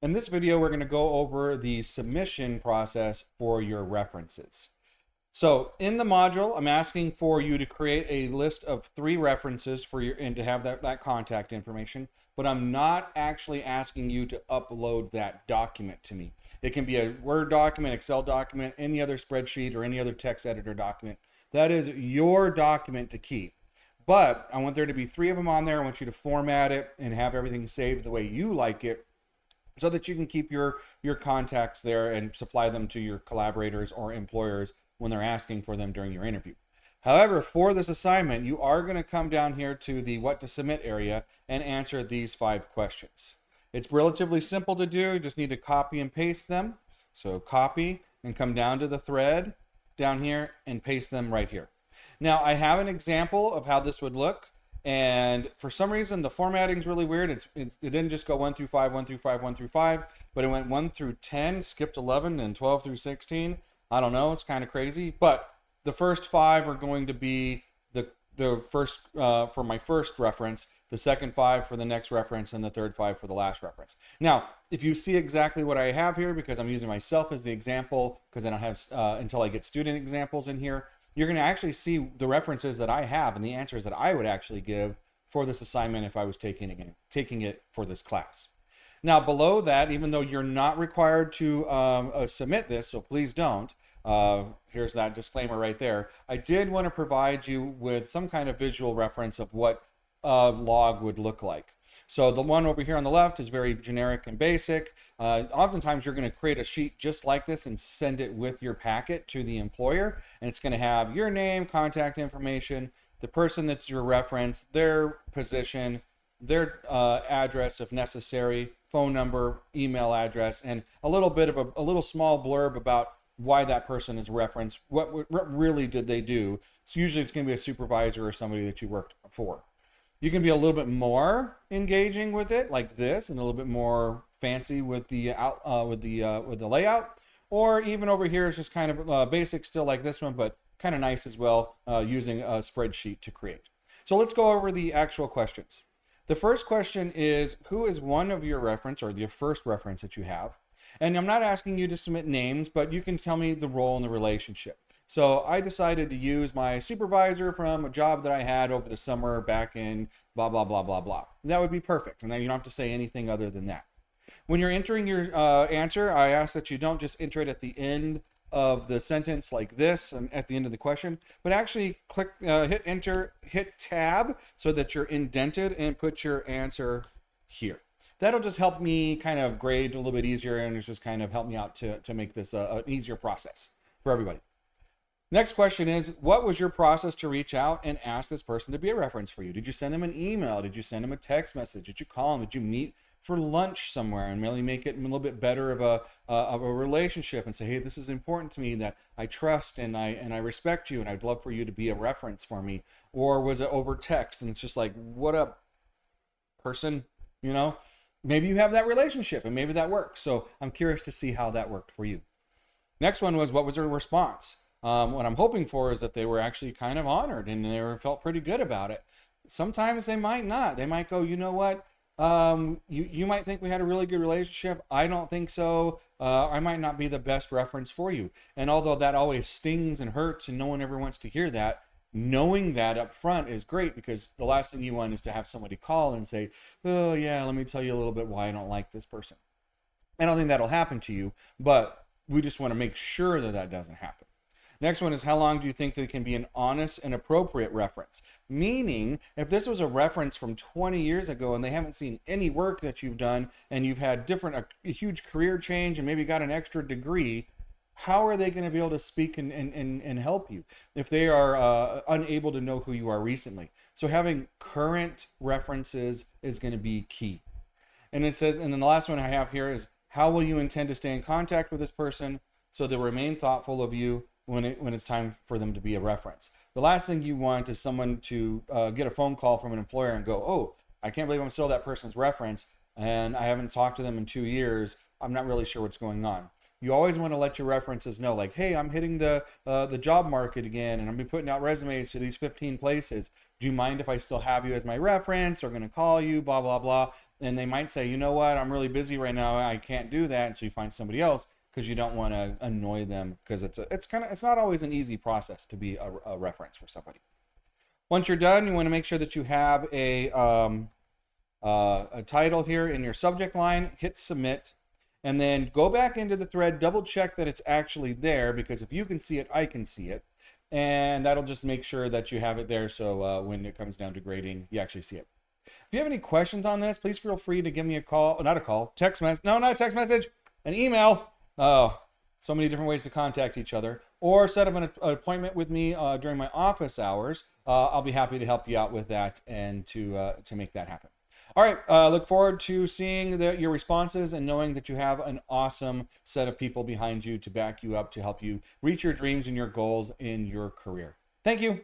In this video, we're going to go over the submission process for your references. So in the module, I'm asking for you to create a list of 3 references for your and to have that contact information, but I'm not actually asking you to upload that document to me. It can be a Word document, Excel document, any other spreadsheet, or any other text editor document. That is your document to keep. But I want there to be 3 of them on there. I want you to format it and have everything saved the way you like it, so that you can keep your contacts there and supply them to your collaborators or employers when they're asking for them during your interview. However, for this assignment, you are going to come down here to the what to submit area and answer these 5 questions. It's relatively simple to do. You just need to copy and paste them. So copy and come down to the thread down here and paste them right here. Now, I have an example of how this would look. And for some reason, the formatting is really weird. It didn't just go 1 through 5, 1 through 5, 1 through 5, but it went 1 through 10, skipped 11, and 12 through 16. I don't know. It's kind of crazy. But the first 5 are going to be the first for my first reference, the second 5 for the next reference, and the third 5 for the last reference. Now, if you see exactly what I have here, because I'm using myself as the example, because I don't have until I get student examples in here, you're going to actually see the references that I have and the answers that I would actually give for this assignment if I was taking it for this class. Now, below that, even though you're not required to submit this, so please don't, here's that disclaimer right there. I did want to provide you with some kind of visual reference of what a log would look like. So the one over here on the left is very generic and basic. Oftentimes you're going to create a sheet just like this and send it with your packet to the employer. And it's going to have your name, contact information, the person that's your reference, their position, their address if necessary, phone number, email address, and a little bit of a little small blurb about why that person is referenced. What really did they do? So usually it's going to be a supervisor or somebody that you worked for. You can be a little bit more engaging with it, like this, and a little bit more fancy with the layout. Or even over here is just kind of basic, still like this one, but kind of nice as well, using a spreadsheet to create. So let's go over the actual questions. The first question is, who is one of your reference or the first reference that you have? And I'm not asking you to submit names, but you can tell me the role in the relationship. So I decided to use my supervisor from a job that I had over the summer back in blah, blah, blah, blah, blah. And that would be perfect. And then you don't have to say anything other than that. When you're entering your answer, I ask that you don't just enter it at the end of the sentence like this and at the end of the question, but actually hit enter, hit tab so that you're indented and put your answer here. That'll just help me kind of grade a little bit easier, and it's just kind of help me out to make this an easier process for everybody. Next question is, what was your process to reach out and ask this person to be a reference for you? Did you send them an email? Did you send them a text message? Did you call them? Did you meet for lunch somewhere and really make it a little bit better of a relationship and say, hey, this is important to me, that I trust and I respect you, and I'd love for you to be a reference for me? Or was it over text and it's just like, what up, person? You know, maybe you have that relationship and maybe that works. So I'm curious to see how that worked for you. Next one was, what was their response? What I'm hoping for is that they were actually kind of honored and felt pretty good about it. Sometimes they might not. They might go, you know what? You might think we had a really good relationship. I don't think so. I might not be the best reference for you. And although that always stings and hurts and no one ever wants to hear that, knowing that up front is great, because the last thing you want is to have somebody call and say, oh yeah, let me tell you a little bit why I don't like this person. I don't think that'll happen to you, but we just want to make sure that that doesn't happen. Next one is, how long do you think that it can be an honest and appropriate reference? Meaning, if this was a reference from 20 years ago and they haven't seen any work that you've done and you've had a huge career change and maybe got an extra degree, how are they going to be able to speak and help you if they are unable to know who you are recently? So having current references is going to be key. And it says, and then the last one I have here is, how will you intend to stay in contact with this person so they'll remain thoughtful of you when it's time for them to be a reference? The last thing you want is someone to get a phone call from an employer and go, oh, I can't believe I'm still that person's reference and I haven't talked to them in 2 years. I'm not really sure what's going on. you always want to let your references know, like, hey, I'm hitting the job market again, and I'm gonna be putting out resumes to these 15 places. Do you mind if I still have you as my reference? Or going to call you, blah blah blah. And they might say, you know what, I'm really busy right now, I can't do that. And so you find somebody else because you don't want to annoy them, because it's not always an easy process to be a reference for somebody. Once you're done, you want to make sure that you have a title here in your subject line. Hit submit, and then go back into the thread, double check that it's actually there, because if you can see it, I can see it, and that'll just make sure that you have it there, so when it comes down to grading, you actually see it. If you have any questions on this, please feel free to give me a call. Not a call, text message. No, not a text message, an email. Oh, so many different ways to contact each other, or set up an appointment with me during my office hours. I'll be happy to help you out with that and to make that happen. All right, look forward to seeing your responses and knowing that you have an awesome set of people behind you to back you up, to help you reach your dreams and your goals in your career. Thank you.